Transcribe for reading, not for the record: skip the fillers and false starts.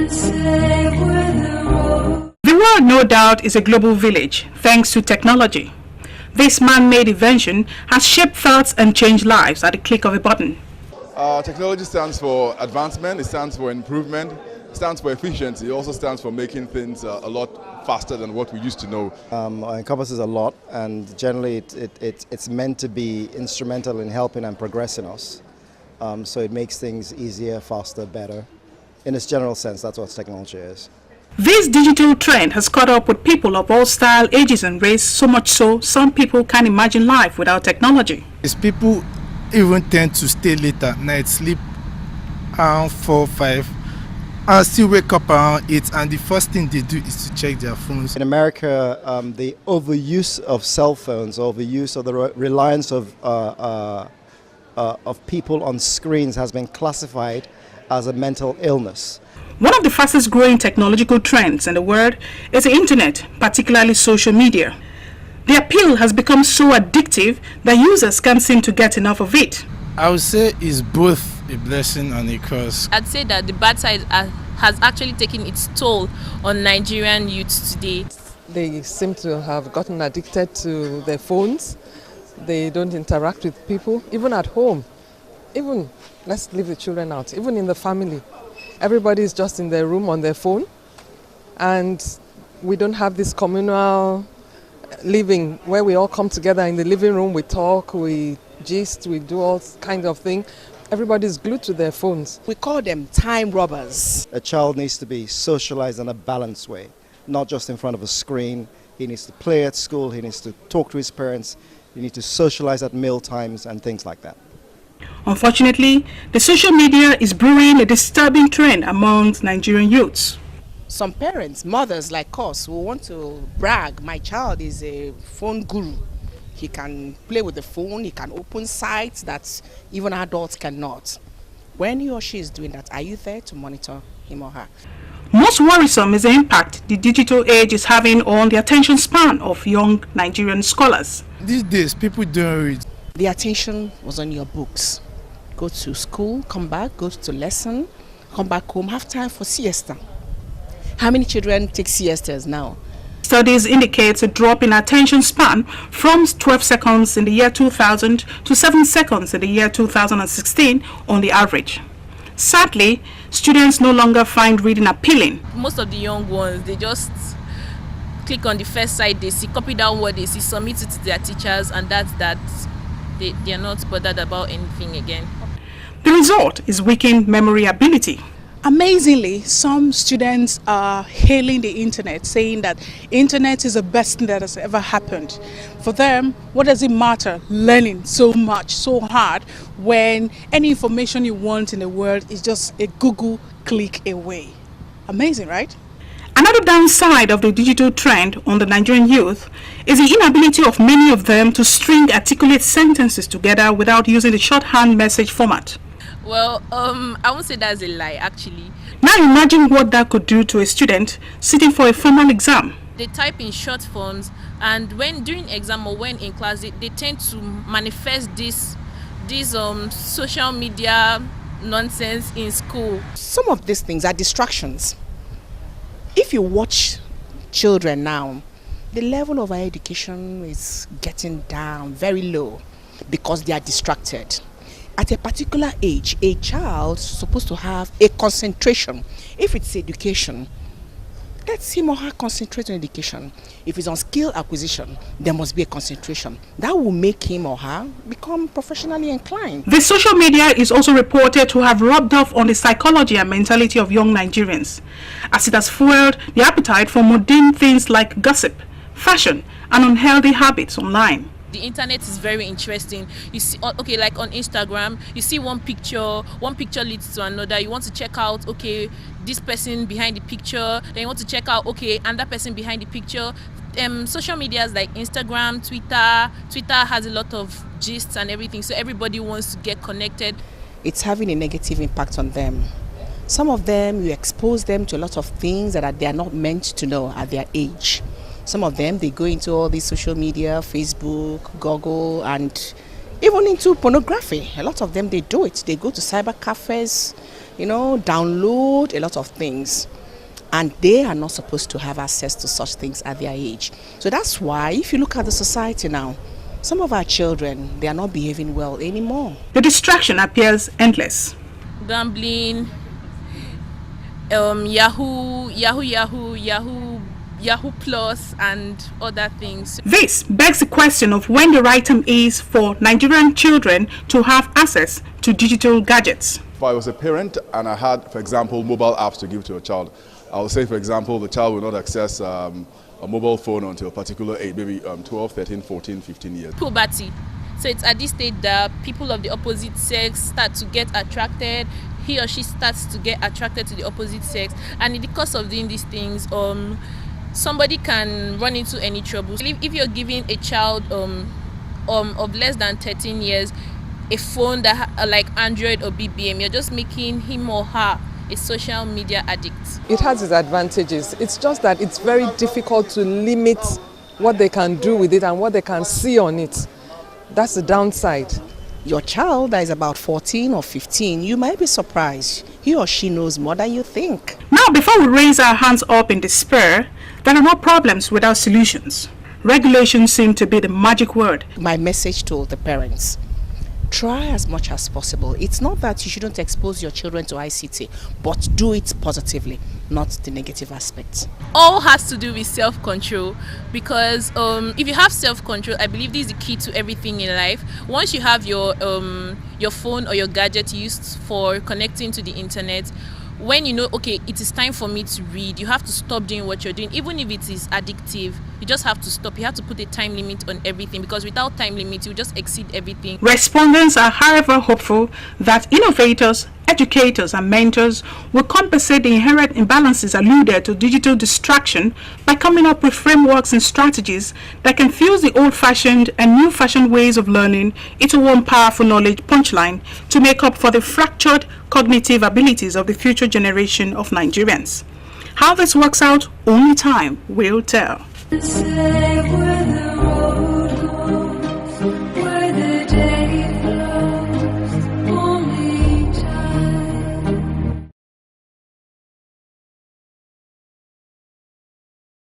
The world, no doubt, is a global village thanks to technology. This man-made invention has shaped thoughts and changed lives at the click of a button. Technology stands for advancement, it stands for improvement, it stands for efficiency, it also stands for making things a lot faster than what we used to know. It encompasses a lot, and generally it's meant to be instrumental in helping and progressing us. So it makes things easier, faster, better. In its general sense, that's what technology is. This digital trend has caught up with people of all style, ages and race, so much so some people can't imagine life without technology. People even tend to stay late at night, sleep around 4, 5, and still wake up around 8, and the first thing they do is to check their phones. In America, the overuse of cell phones, overuse of the reliance of people on screens has been classified as a mental illness. One of the fastest growing technological trends in the world is the internet, particularly social media. The appeal has become so addictive that users can't seem to get enough of it. I would say it's both a blessing and a curse. I'd say that the bad side has actually taken its toll on Nigerian youths today. They seem to have gotten addicted to their phones. They don't interact with people, even at home. Even, let's leave the children out, even in the family. Everybody is just in their room on their phone, and we don't have this communal living where we all come together in the living room, we talk, we gist, we do all kinds of things. Everybody's glued to their phones. We call them time robbers. A child needs to be socialized in a balanced way, not just in front of a screen. He needs to play at school, he needs to talk to his parents, he needs to socialize at meal times and things like that. Unfortunately, the social media is brewing a disturbing trend amongst Nigerian youths. Some parents, mothers like us, will want to brag, my child is a phone guru. He can play with the phone, he can open sites that even adults cannot. When he or she is doing that, are you there to monitor him or her? Most worrisome is the impact the digital age is having on the attention span of young Nigerian scholars. These days, people don't read. The attention was on your books. Go to school, come back, go to lesson, come back home, have time for siesta. How many children take siestas now? Studies indicate a drop in attention span from 12 seconds in the year 2000 to 7 seconds in the year 2016 on the average. Sadly, students no longer find reading appealing. Most of the young ones, they just click on the first site they see, copy down what they see, submit it to their teachers, and that's that. They are not bothered about anything again. The result is weakened memory ability. Amazingly, some students are hailing the internet, saying that internet is the best thing that has ever happened. For them, what does it matter learning so much, so hard, when any information you want in the world is just a Google click away? Amazing, right? Another downside of the digital trend on the Nigerian youth is the inability of many of them to string articulate sentences together without using the shorthand message format. Well, I won't say that's a lie, actually. Now imagine what that could do to a student sitting for a formal exam. They type in short forms, and when during exam or when in class, they tend to manifest this social media nonsense in school. Some of these things are distractions. If you watch children now, the level of our education is getting down very low because they are distracted. At a particular age, a child is supposed to have a concentration. If it's education, let him or her concentrate on education. If it's on skill acquisition, there must be a concentration. That will make him or her become professionally inclined. The social media is also reported to have rubbed off on the psychology and mentality of young Nigerians, as it has fueled the appetite for mundane things like gossip, fashion, and unhealthy habits online. The internet is very interesting. You see, okay, like on Instagram, you see one picture leads to another. You want to check out, okay, this person behind the picture. Then you want to check out, okay, and that person behind the picture. Social medias like Instagram, Twitter has a lot of gists and everything. So everybody wants to get connected. It's having a negative impact on them. Some of them, you expose them to a lot of things that they are not meant to know at their age. Some of them, they go into all these social media, Facebook, Google, and even into pornography. A lot of them, they do it. They go to cyber cafes, download a lot of things. And they are not supposed to have access to such things at their age. So that's why, if you look at the society now, some of our children, they are not behaving well anymore. The distraction appears endless. Gambling, Yahoo Plus, and other things. This begs the question of when the right time is for Nigerian children to have access to digital gadgets. If I was a parent and I had, for example, mobile apps to give to a child, I would say, for example, the child will not access a mobile phone until a particular age, maybe 12, 13, 14, 15 years. Puberty. So it's at this stage that people of the opposite sex start to get attracted. He or she starts to get attracted to the opposite sex. And in the course of doing these things, somebody can run into any trouble. If you're giving a child of less than 13 years a phone that like Android or BBM, you're just making him or her a social media addict. It has its advantages. It's just that it's very difficult to limit what they can do with it and what they can see on it. That's the downside. Your child that is about 14 or 15, you might be surprised. He or she knows more than you think. Now, before we raise our hands up in despair, there are no problems without solutions. Regulations seem to be the magic word. My message to the parents: try as much as possible. It's not that you shouldn't expose your children to ICT, but do it positively, not the negative aspects. All has to do with self-control, because if you have self-control, I believe this is the key to everything in life. Once you have your phone or your gadget used for connecting to the internet, when you know, okay, it is time for me to read, you have to stop doing what you're doing. Even if it is addictive, you just have to stop. You have to put a time limit on everything, because without time limit, you just exceed everything. Respondents are, however, hopeful that innovators, educators and mentors will compensate the inherent imbalances alluded to digital distraction by coming up with frameworks and strategies that can fuse the old-fashioned and new-fashioned ways of learning into one powerful knowledge punchline to make up for the fractured cognitive abilities of the future generation of Nigerians. How this works out, only time will tell.